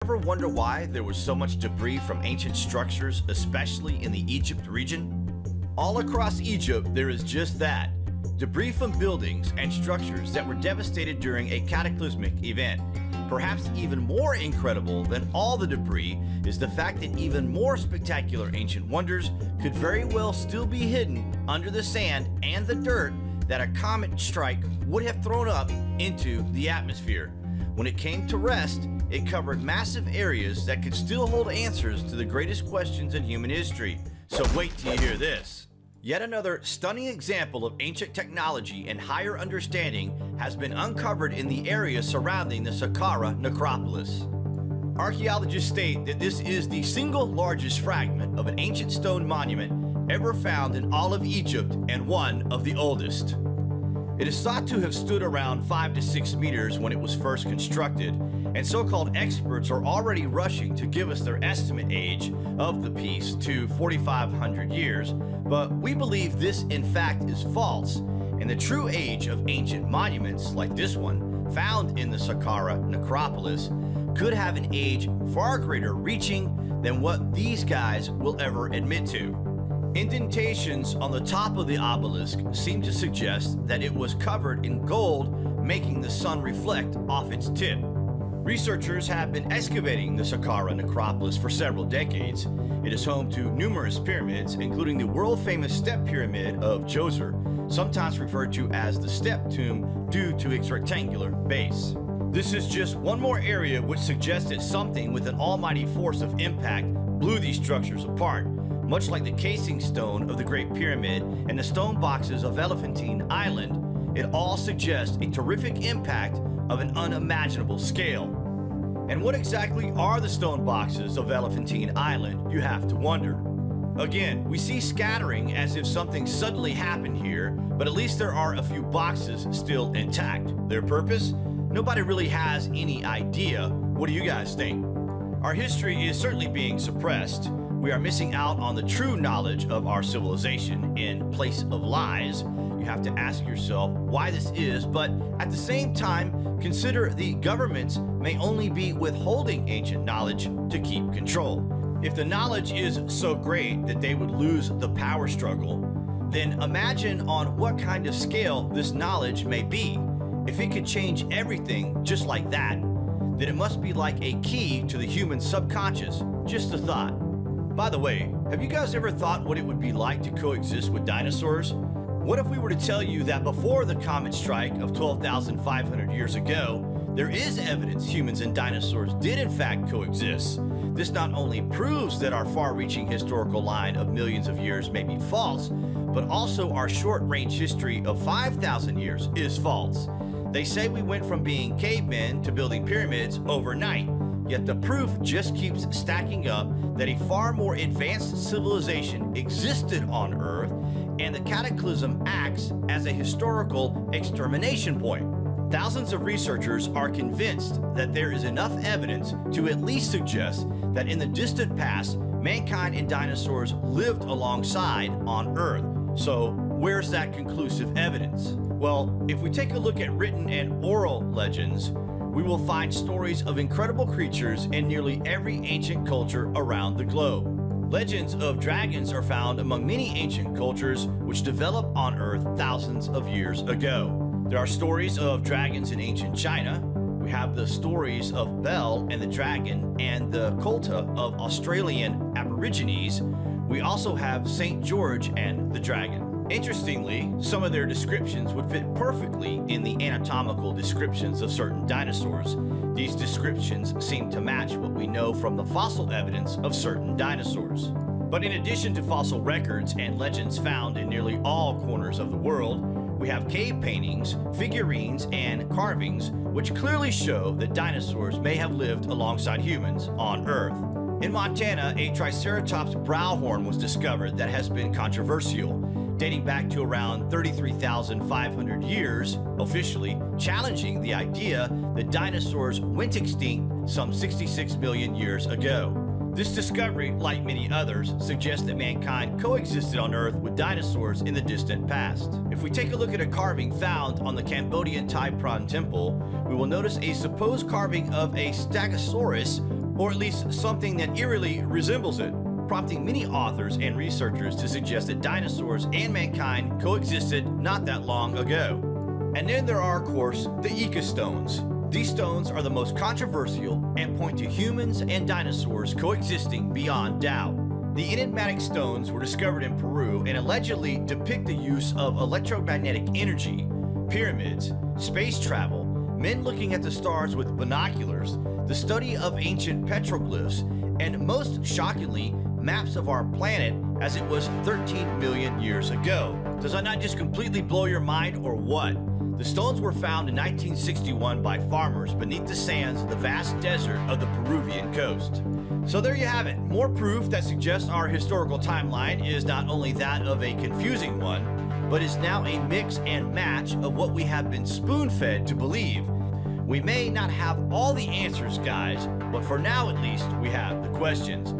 Ever wonder why there was so much debris from ancient structures, especially in the Egypt region? All across Egypt, there is just that. Debris from buildings and structures that were devastated during a cataclysmic event. Perhaps even more incredible than all the debris is the fact that even more spectacular ancient wonders could very well still be hidden under the sand and the dirt that a comet strike would have thrown up into the atmosphere. When it came to rest, it covered massive areas that could still hold answers to the greatest questions in human history. So wait till you hear this. Yet another stunning example of ancient technology and higher understanding has been uncovered in the area surrounding the Saqqara necropolis. Archaeologists state that this is the single largest fragment of an ancient stone monument ever found in all of Egypt and one of the oldest. It is thought to have stood around 5 to 6 meters when it was first constructed, and so-called experts are already rushing to give us their estimate age of the piece to 4,500 years, but we believe this in fact is false, and the true age of ancient monuments like this one, found in the Saqqara necropolis, could have an age far greater reaching than what these guys will ever admit to. Indentations on the top of the obelisk seem to suggest that it was covered in gold, making the sun reflect off its tip. Researchers have been excavating the Saqqara necropolis for several decades. It is home to numerous pyramids, including the world-famous step pyramid of Djoser, sometimes referred to as the step tomb due to its rectangular base. This is just one more area which suggests that something with an almighty force of impact blew these structures apart. Much like the casing stone of the Great Pyramid and the stone boxes of Elephantine Island, it all suggests a terrific impact of an unimaginable scale. And what exactly are the stone boxes of Elephantine Island, you have to wonder. Again, we see scattering as if something suddenly happened here, but at least there are a few boxes still intact. Their purpose? Nobody really has any idea. What do you guys think? Our history is certainly being suppressed. We are missing out on the true knowledge of our civilization in place of lies. You have to ask yourself why this is, but at the same time, consider the governments may only be withholding ancient knowledge to keep control. If the knowledge is so great that they would lose the power struggle, then imagine on what kind of scale this knowledge may be. If it could change everything just like that, then it must be like a key to the human subconscious. Just a thought. By the way, have you guys ever thought what it would be like to coexist with dinosaurs? What if we were to tell you that before the comet strike of 12,500 years ago, there is evidence humans and dinosaurs did in fact coexist? This not only proves that our far-reaching historical line of millions of years may be false, but also our short-range history of 5,000 years is false. They say we went from being cavemen to building pyramids overnight. Yet the proof just keeps stacking up that a far more advanced civilization existed on Earth, and the cataclysm acts as a historical extermination point. Thousands of researchers are convinced that there is enough evidence to at least suggest that in the distant past, mankind and dinosaurs lived alongside on Earth. So where's that conclusive evidence? Well, if we take a look at written and oral legends, we will find stories of incredible creatures in nearly every ancient culture around the globe. Legends of dragons are found among many ancient cultures which developed on Earth thousands of years ago. There are stories of dragons in ancient China. We have the stories of Bel and the dragon and the Kolta of Australian Aborigines. We also have St. George and the dragon. Interestingly, some of their descriptions would fit perfectly in the anatomical descriptions of certain dinosaurs. These descriptions seem to match what we know from the fossil evidence of certain dinosaurs. But in addition to fossil records and legends found in nearly all corners of the world, we have cave paintings, figurines, and carvings which clearly show that dinosaurs may have lived alongside humans on Earth. In Montana, a Triceratops brow horn was discovered that has been controversial, dating back to around 33,500 years, officially challenging the idea that dinosaurs went extinct some 66 million years ago. This discovery, like many others, suggests that mankind coexisted on Earth with dinosaurs in the distant past. If we take a look at a carving found on the Cambodian Tai Pran Temple, we will notice a supposed carving of a Stegosaurus or at least something that eerily resembles it, prompting many authors and researchers to suggest that dinosaurs and mankind coexisted not that long ago. And then there are, of course, the ecostones. These stones are the most controversial and point to humans and dinosaurs coexisting beyond doubt. The enigmatic stones were discovered in Peru and allegedly depict the use of electromagnetic energy, pyramids, space travel, men looking at the stars with binoculars, the study of ancient petroglyphs, and most shockingly, maps of our planet as it was 13 million years ago. Does that not just completely blow your mind, or what? The stones were found in 1961 by farmers beneath the sands of the vast desert of the Peruvian coast. So there you have it, more proof that suggests our historical timeline is not only that of a confusing one, but is now a mix and match of what we have been spoon-fed to believe. We may not have all the answers, guys, but for now at least, we have the questions.